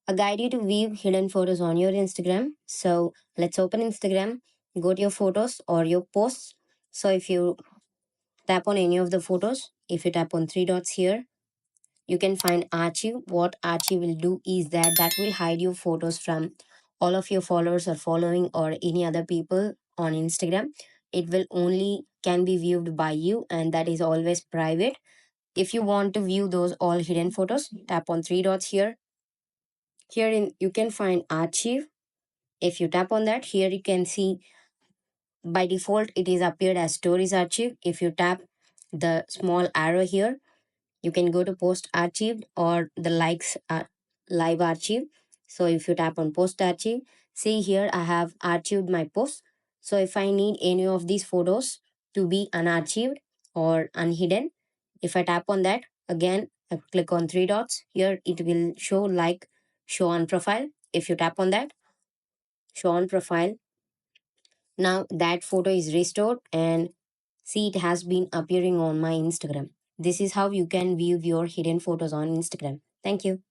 a guide you to view hidden photos on your Instagram. So let's open Instagram, go to your photos or your posts. So if you tap on any of the photos, if you tap on three dots here, you can find archive. What archive will do is that will hide your photos from all of your followers or following or any other people on Instagram. It will only can be viewed by you, and that is always private. If you want to view those all hidden photos, tap on three dots here. Here in you can find archive. If you tap on that, here you can see by default it is appeared as stories archive. If you tap the small arrow here, you can go to post archived or the likes live archive. So if you tap on post archive, see here I have archived my post. So if I need any of these photos to be unarchived or unhidden, if I tap on that again, I click on three dots here, it will show like show on profile. If you tap on that show on profile, now that photo is restored and see it has been appearing on my Instagram. This is how you can view your hidden photos on Instagram. Thank you.